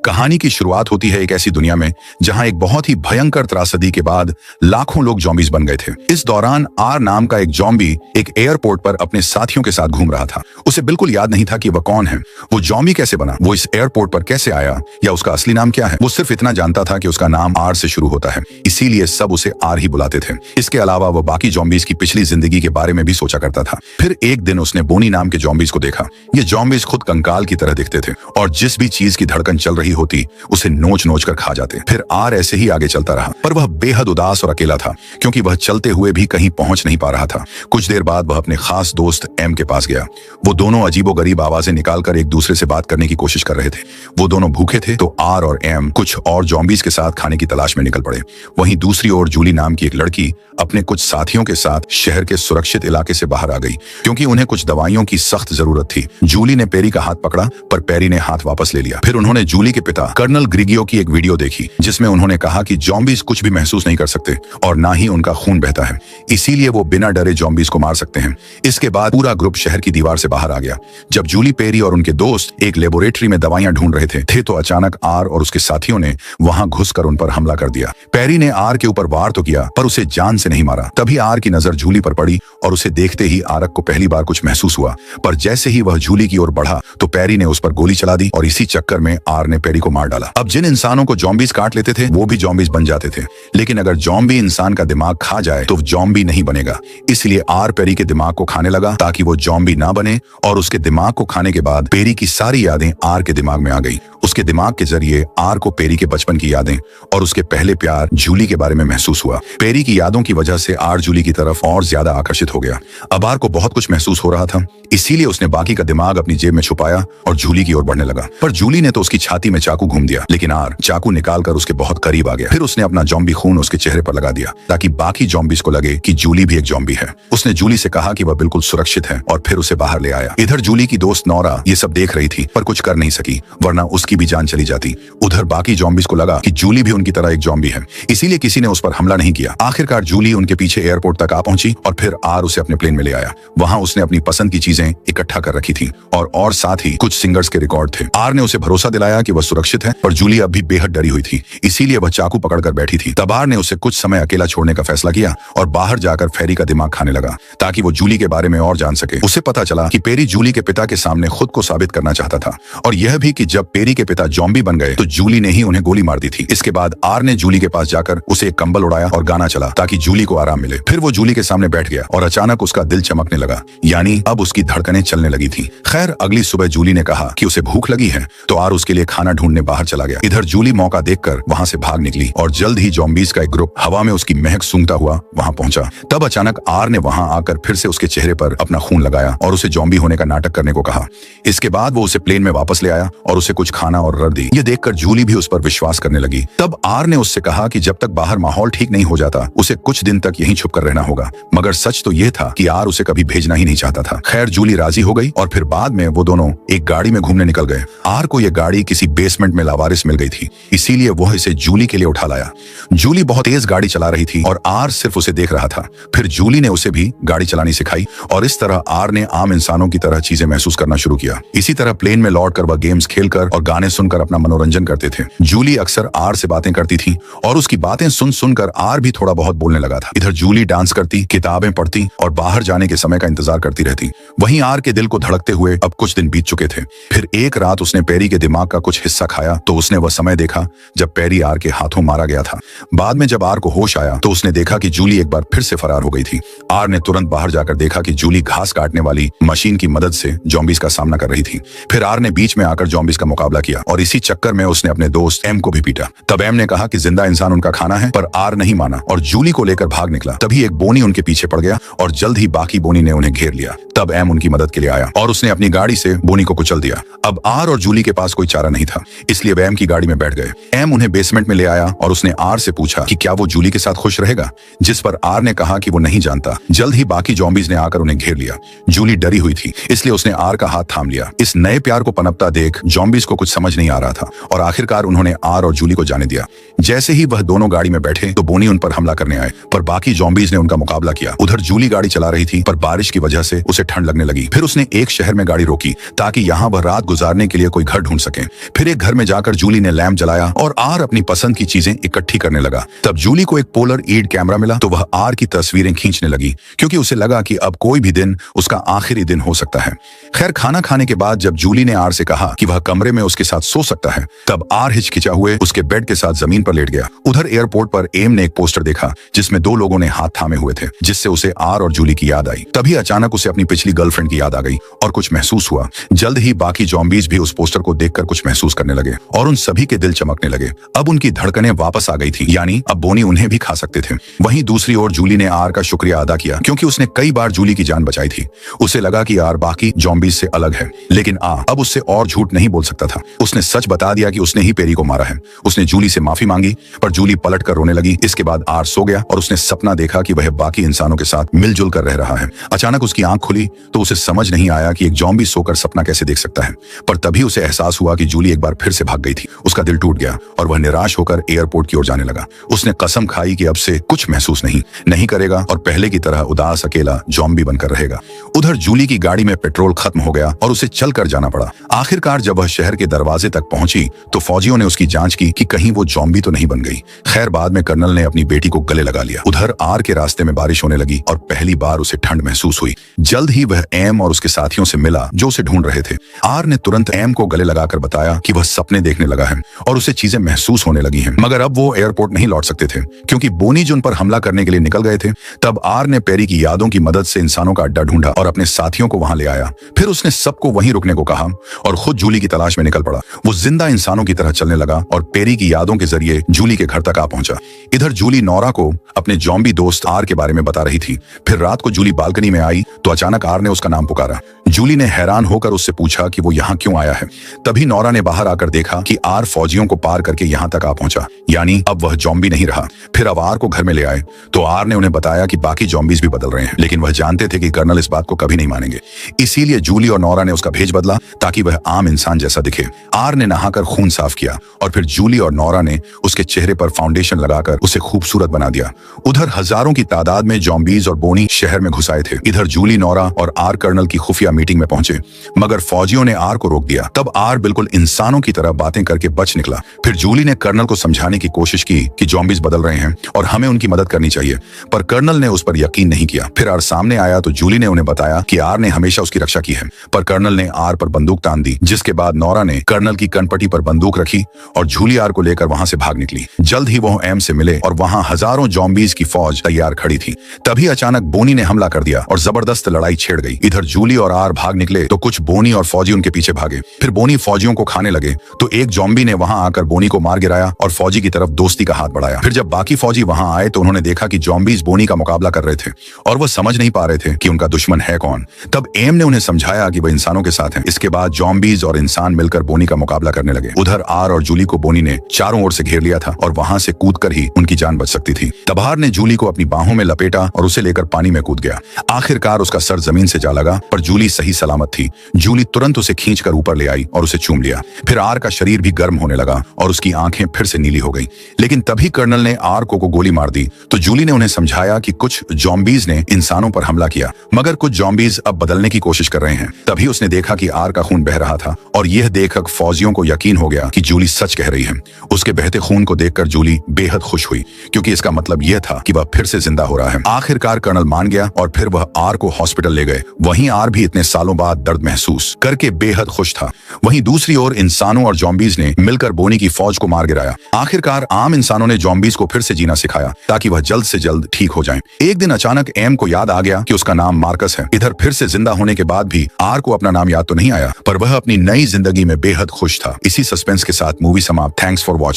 कहानी की शुरुआत होती है एक ऐसी दुनिया में जहां एक बहुत ही भयंकर त्रासदी के बाद लाखों लोग जॉम्बीज बन गए थे। इस दौरान आर नाम का एक जॉम्बी एक एयरपोर्ट पर अपने साथियों के साथ घूम रहा था। उसे बिल्कुल याद नहीं था कि वह कौन है, वो जॉम्बी कैसे बना, वो इस एयरपोर्ट पर कैसे आया या उसका असली नाम क्या है। वो सिर्फ इतना जानता था कि उसका नाम आर से शुरू होता है, इसीलिए सब उसे आर ही बुलाते थे। इसके अलावा वह बाकी जॉम्बीज की पिछली जिंदगी के बारे में भी सोचा करता था। फिर एक दिन उसने बोनी नाम के जॉम्बीज को देखा। ये जॉम्बीज खुद कंकाल की तरह दिखते थे और जिस भी चीज की धड़कन चल रही होती उसे नोच नोच कर खा जाते। फिर आर ऐसे ही आगे चलता रहा, पर वह बेहद उदास और अकेला था क्योंकि वह चलते हुए भी कहीं पहुंच नहीं पा रहा था। कुछ देर बाद वह अपने खास दोस्त एम के पास गया। वो दोनों अजीबोगरीब आवाजें निकालकर एक दूसरे से बात करने की कोशिश कर रहे थे। वो दोनों भूखे थे तो आर और एम कुछ और जॉम्बीज के साथ खाने की तलाश में निकल पड़े। वहीं दूसरी ओर जूली नाम की एक लड़की अपने कुछ साथियों के साथ शहर के सुरक्षित इलाके से बाहर आ गई क्योंकि उन्हें कुछ दवाइयों की सख्त जरूरत थी। जूली ने पेरी का हाथ पकड़ा पर पेरी ने हाथ वापस ले लिया। फिर उन्होंने जूली के पिता कर्नल ग्रिगियो की एक वीडियो देखी जिसमें उन्होंने कहा कि जॉम्बीज कुछ भी महसूस नहीं कर सकते और ना ही उनका खून बहता है, इसीलिए वो बिना डरे जॉम्बीज को मार सकते हैं। इसके बाद पूरा ग्रुप शहर की दीवार से बाहर आ गया। जब जूली, पेरी और उनके दोस्त एक लेबोरेटरी में दवाइयां ढूंढ रहे थे तो अचानक आर और उसके साथियों ने वहां घुसकर उन पर हमला कर दिया। पेरी ने आर के ऊपर वार तो किया पर उसे जान से नहीं मारा। तभी आर की नजर जूली पर पड़ी और उसे देखते ही आरक को पहली बार कुछ महसूस हुआ, पर जैसे ही वह जूली की ओर बढ़ा तो पेरी ने उस पर गोली चला दी और इसी चक्कर में आर ने पेरी को मार डाला। अब जिन इंसानों को जॉम्बीज काट लेते थे वो भी जॉम्बीज बन जाते थे, लेकिन अगर जॉम्बी इंसान का दिमाग खा जाए तो जॉम्बी नहीं बनेगा। इसलिए आर पेरी के दिमाग को खाने लगा ताकि वो जॉम्बी ना बने और उसके दिमाग को खाने के बाद पेरी की सारी यादें आर के दिमाग में आ गई। उसके दिमाग के जरिए आर को पेरी के बचपन की यादें और उसके पहले प्यार जूली के बारे में महसूस हुआ। पेरी की यादों की वजह से आर जूली की तरफ और ज्यादा आकर्षित हो गया। अब आर को बहुत कुछ महसूस हो रहा था, इसीलिए उसने बाकी का दिमाग अपनी जेब में छुपाया और जूली की ओर बढ़ने लगा। पर जूली ने तो उसकी छाती में चाकू घूम दिया, लेकिन आर चाकू निकालकर उसके बहुत करीब आ गया। फिर उसने अपना जॉम्बी खून उसके चेहरे पर लगा दिया ताकि बाकी जॉम्बीज को लगे कि जूली भी एक जॉम्बी है। उसने जूली से कहा कि वह बिल्कुल सुरक्षित है और फिर उसे बाहर ले आया। इधर जूली की दोस्त नोरा ये सब देख रही थी पर कुछ कर नहीं सकी, वरना उसकी भी जान चली जाती। उधर बाकी जॉम्बीज को लगा कि जूली भी उनकी तरह एक जॉम्बी है, इसीलिए किसी ने उस पर हमला नहीं किया। आखिरकार जूली उनके पीछे एयरपोर्ट तक आ पहुंची और फिर आर उसे अपने प्लेन में ले आया। वहां उसने अपनी पसंद की चीजें इकट्ठा कर रखी थी और साथ ही कुछ सिंगर्स के रिकॉर्ड थे। आर ने उसे भरोसा दिलाया कि वह सुरक्षित है, पर जूली अब भी बेहद डरी हुई थी, इसीलिए वह चाकू पकड़कर बैठी थी। तब आर ने उसे कुछ समय अकेला छोड़ने का फैसला किया और बाहर जाकर फेरी का दिमाग खाने लगा ताकि वो जूली के बारे में और जान सके। उसे पता चला कि पेरी जूली के पिता के सामने खुद को साबित करना चाहता था और यह भी कि जब पेरी के पिता जॉम्बी बन गए तो जूली ने ही उन्हें गोली मार दी थी। इसके बाद आर ने जूली के पास जाकर उसे एक कंबल उड़ाया और गाना चला ताकि जूली को आराम मिले। फिर वो जूली के सामने बैठ गया और अचानक उसका दिल चमकने लगा, यानी अब उसकी धड़कनें चलने लगी थी। खैर अगली सुबह जूली ने कहा कि उसे भूख लगी है तो आर उसके लिए खाना ढूंढने बाहर चला गया। इधर जूली मौका देखकर वहां से भाग निकली और जल्द ही जॉम्बीज का एक ग्रुप हवा में उसकी महक सूंघता हुआ वहां पहुंचा। तब अचानक आर ने वहां आकर फिर से उसके चेहरे पर अपना खून लगाया और उसे जॉम्बी होने का नाटक करने को कहा। इसके बाद वो उसे प्लेन में वापस ले आया और उसे कुछ खाना और रर दी। ये देखकर जूली भी उस पर विश्वास करने लगी। तब आर ने उससे कहा कि जब तक बाहर माहौल ठीक नहीं हो जाता उसे कुछ दिन तक यहीं छुपकर रहना होगा, मगर सच तो यह था कि आर उसे कभी भेजना ही नहीं चाहता था। खैर जूली राजी हो गई और फिर बाद में वो दोनों एक गाड़ी में घूमने निकल गए। आर को यह गाड़ी किसी बेसमेंट में लावारिस मिल गई थी, इसीलिए वह इसे जूली के लिए उठा लाया। जूली बहुत तेज गाड़ी चला रही थी और आर सिर्फ उसे देख रहा था। फिर जूली ने उसे भी गाड़ी चलानी सिखाई और इस तरह आर ने आम इंसानों की तरह चीजें महसूस करना शुरू किया। इसी तरह प्लेन में लौटकर वह गेम्स खेलकर और गाने सुनकर अपना मनोरंजन करते थे। जूली अक्सर आर से बातें करती थी और उसकी बातें सुन सुनकर आर भी थोड़ा बहुत बोलने लगा था। इधर जूली डांस करती, किताबें पढ़ती और बाहर जाने के समय का इंतजार करती रहती। वहीं आर के दिल को धड़कते हुए अब कुछ दिन बीत चुके थे। फिर एक रात उसने पेरी के दिमाग का कुछ हिस्सा खाया तो उसने वह समय देखा जब पेरी आर के हाथों मारा गया था। बाद में जब आर को होश आया तो उसने देखा कि जूली एक बार फिर से फरार हो गई थी। आर ने तुरंत बाहर जाकर देखा कि जूली घास काटने वाली मशीन की मदद से जॉम्बीज का सामना कर रही थी। फिर आर ने बीच में आकर जॉम्बीज का मुकाबला किया और इसी चक्कर में उसने अपने दोस्त एम को भी पीटा। तब एम ने कहा कि जिंदा इंसान उनका खाना है, पर आर नहीं माना और जूली को लेकर भाग निकला। तभी एक बोनी उनके पीछे पड़ गया और जल्द ही बाकी बोनी ने उन्हें घेर लिया। तब एम उनकी मदद के लिए आया और उसने अपनी गाड़ी से बोनी को कुचल दिया। अब आर और जूली के पास कोई चारा नहीं था, इसलिए वे एम की गाड़ी में बैठ गए। एम उन्हें बेसमेंट में ले आया और उसने आर से पूछा कि क्या वो जूली के साथ खुश रहेगा, जिस पर आर ने कहा कि वो नहीं जानता। जल्द ही बाकी जॉम्बीज ने आकर उन्हें घेर लिया। जूली डरी हुई थी, इसलिए उसने आर का हाथ थाम लिया। इस नए प्यार को पनपता देख जॉम्बीज को कुछ समझ नहीं आ रहा था और आखिरकार उन्होंने आर और जूली को जाने दिया। जैसे ही वह दोनों गाड़ी में बैठे तो बोनी उन पर हमला करने आए, पर बाकी जॉम्बीज ने उनका मुकाबला किया। उधर जूली गाड़ी चला रही थी, पर बारिश की वजह से उसे ठंड लगने लगी। फिर उसने एक शहर में गाड़ी रोकी ताकि यहाँ वह रात गुजारने के लिए कोई घर ढूंढ सके। फिर एक घर में जाकर जूली ने लैंप जलाया और आर अपनी पसंद की चीजें इकट्ठी करने लगा। तब जूली को एक पोलर ईड कैमरा मिला तो वह आर की तस्वीरें खींचने लगी, क्योंकि उसे लगा कि अब कोई भी दिन उसका आखिरी दिन हो सकता है। खैर, खाना खाने के बाद जब जूली ने आर से कहा कि वह कमरे में उसके साथ सो सकता है, तब आर हिचकिचा हुए उसके बेड के साथ जमीन पर लेट गया। उधर एयरपोर्ट पर एम ने एक पोस्टर देखा जिसमें दो लोगों ने हाथ थामे हुए थे, जिससे उसे आर और जूली की याद आई। तभी अचानक उसे अपनी पिछली गर्लफ्रेंड की याद आ गई और कुछ महसूस हुआ। जल्द ही बाकी जॉम्बीज भी उस पोस्टर को देखकर कुछ महसूस करने लगे और उन सभी के दिल चमकने लगे। अब उनकी धड़कनें वापस आ गई थी, यानी अब बोनी उन्हें भी खा सकते थे। वहीं दूसरी ओर जूली ने आर का शुक्रिया अदा किया, क्योंकि उसने कई बार जूली की जान बचाई थी। उसे लगा कि आर बाकी जॉम्बीज से अलग है, लेकिन अब उससे और झूठ नहीं बोल सकता था। उसने सच बता दिया कि उसने ही पेरी को मारा है। उसने जूली से माफी मांगी, पर जूली पलट कर रोने लगी। इसके बाद आर सो गया और उसने सपना देखा कि वह बाकी इंसानों के साथ मिलजुल कर रह रहा है। अचानक उसकी आंख खुली तो उसे समझ नहीं आया कि एक जॉम्बी सोकर सपना कैसे देख सकता है, पर तभी उसे एहसास हुआ कि जूली एक बार फिर से भाग गई थी। उसका दिल टूट गया और वह निराश होकर एयरपोर्ट की ओर जाने लगा। उसने कसम खाई कि अब से कुछ महसूस नहीं करेगा और पहले की तरह उदास अकेला जॉम्बी बनकर रहेगा। उधर जूली की गाड़ी में पेट्रोल खत्म हो गया और उसे चलकर जाना पड़ा। आखिरकार जब वह शहर के दरवाजे तक पहुंची तो फौजियों ने उसकी जांच की कि कहीं वो जॉम्बी तो नहीं बन गई। खैर, बाद में कर्नल ने अपनी बेटी को गले लगा लिया। उधर आर के रास्ते में बारिश होने लगी और पहली बार उसे ठंड महसूस हुई। जल्द ही वह एम और उसके साथियों से मिला जो उसे ढूंढ रहे थे। आर ने तुरंत एम को गले लगाकर बताया कि वह सपने देखने लगा है और उसे चीजें महसूस होने लगी हैं। मगर अब वो एयरपोर्ट नहीं लौट सकते थे, क्योंकि बोनी जो उन पर हमला करने के लिए निकल गए थे। तब आर ने पेरी की यादों की मदद से इंसानों का अड्डा ढूंढा और अपने साथियों को वहां ले आया। फिर उसने सबको वहीं रुकने को कहा और खुद जूली की तलाश में निकल पड़ा। वो जिंदा इंसानों की तरह चलने लगा और पेरी की यादों के जरिए जूली के घर तक आ पहुंचा। इधर जूली नोरा को अपने जॉम्बी दोस्त आर के बारे में बता रही थी। फिर रात को जूली बालकनी में आई तो अचानक आर ने उसका नाम पुकारा। जूली ने हैरान होकर उससे पूछा कि वो यहाँ क्यों आया है। तभी नोरा ने बाहर आकर देखा कि आर फौजियों को पार करके यहाँ तक आ पहुंचा, यानी अब वह जॉम्बी नहीं रहा। फिर अब आर को घर में ले आए तो आर ने उन्हें बताया कि बाकी जॉम्बीज भी बदल रहे हैं, लेकिन वह जानते थे कि कर्नल इस बात को कभी नहीं मानेंगे। इसीलिए जूली और नोरा ने उसका भेष बदला ताकि वह आम इंसान जैसा दिखे। आर ने नहाकर खून साफ किया और फिर जूली और नोरा ने उसके चेहरे पर फाउंडेशन लगाकर उसे खूबसूरत बना दिया। उधर हजारों की तादाद में जॉम्बीज और बोनी शहर में घुस आए थे। इधर जूली, नोरा और आर कर्नल की खुफिया मीटिंग में पहुंचे, मगर फौजियों ने आर को रोक दिया। तब आर बिल्कुल इंसानों की तरह बातें करके बच निकला। फिर जूली ने कर्नल को समझाने की कोशिश की कि जॉम्बीज बदल रहे हैं और हमें उनकी मदद करनी चाहिए, पर कर्नल ने उस पर यकीन नहीं किया। फिर आर सामने आया तो जूली ने उन्हें बताया कि आर ने हमेशा उसकी रक्षा की है, पर कर्नल ने आर पर बंदूक तान दी। जिसके बाद नोरा ने कर्नल की कनपट्टी पर बंदूक रखी और जूली आर को लेकर वहां से भाग निकली। जल्द ही वो एम से मिले और वहां हजारों जॉम्बीज की फौज तैयार खड़ी थी। तभी अचानक बोनी ने हमला कर दिया और जबरदस्त लड़ाई छेड़ गई। इधर जूली और आर भाग निकले तो कुछ बोनी और फौजी उनके पीछे भागे। फिर बोनी फौजियों को खाने लगे तो एक जॉम्बी ने वहां आकर बोनी को मार गिराया और फौजी की तरफ दोस्ती का हाथ बढ़ाया। फिर जब बाकी फौजी वहां आए तो उन्होंने देखा कि जॉम्बीज बोनी का मुकाबला कर रहे थे और वो समझ नहीं पा रहे थे कि उनका दुश्मन है कौन। तब एम ने उन्हें समझाया कि वह इंसानों के साथ हैं। इसके बाद जॉम्बीज और इंसान मिलकर बोनी का मुकाबला करने लगे। उधर आर और जूली को बोनी ने चारों ओर से घेर लिया था और वहां से कूदकर ही उनकी जान बच सकती थी। तब आर ने जूली को अपनी बाहों में लपेटा और उसे लेकर पानी में कूद गया। आखिरकार उसका सर जमीन से जा लगा, पर जूली सही सलामत थी। जूली तुरंत उसे खींचकर ऊपर ले आई और उसे चूम लिया। फिर आर का शरीर भी गर्म होने लगा और उसकी आंखें फिर से नीली हो गई। लेकिन तभी कर्नल ने आर को गोली मार दी तो जूली ने उन्हें समझाया कि कुछ जॉम्बीज ने इंसानों पर हमला किया, मगर कुछ जॉम्बीज अब बदलने की कोशिश कर रहे हैं। तभी उसने देखा कि आर का खून बह रहा था और यह देखकर फौजियों को यकीन हो गया कि जूली सच कह रही है। उसके बहते खून को देखकर जूली बेहद खुश हुई, क्योंकि इसका मतलब यह था कि वह फिर से जिंदा हो रहा है। आखिरकार कर्नल मान गया और फिर वह आर को हॉस्पिटल ले गए। वहीं आर भी इतने सालों बाद दर्द महसूस करके बेहद खुश था। वहीं दूसरी ओर इंसानों और जॉम्बीज ने मिलकर बोनी की फौज को मार गिराया। आखिरकार आम इंसानों ने जॉम्बीज को फिर से जीना सिखाया ताकि वह जल्द से जल्द ठीक हो जाएं। एक दिन अचानक एम को याद आ गया कि उसका नाम मार्कस है। इधर फिर से जिंदा होने के बाद भी आर को अपना नाम याद तो नहीं आया, पर वह अपनी नई जिंदगी में बेहद खुश था। इसी सस्पेंस के साथ मूवी समाप्त। Thanks for watching.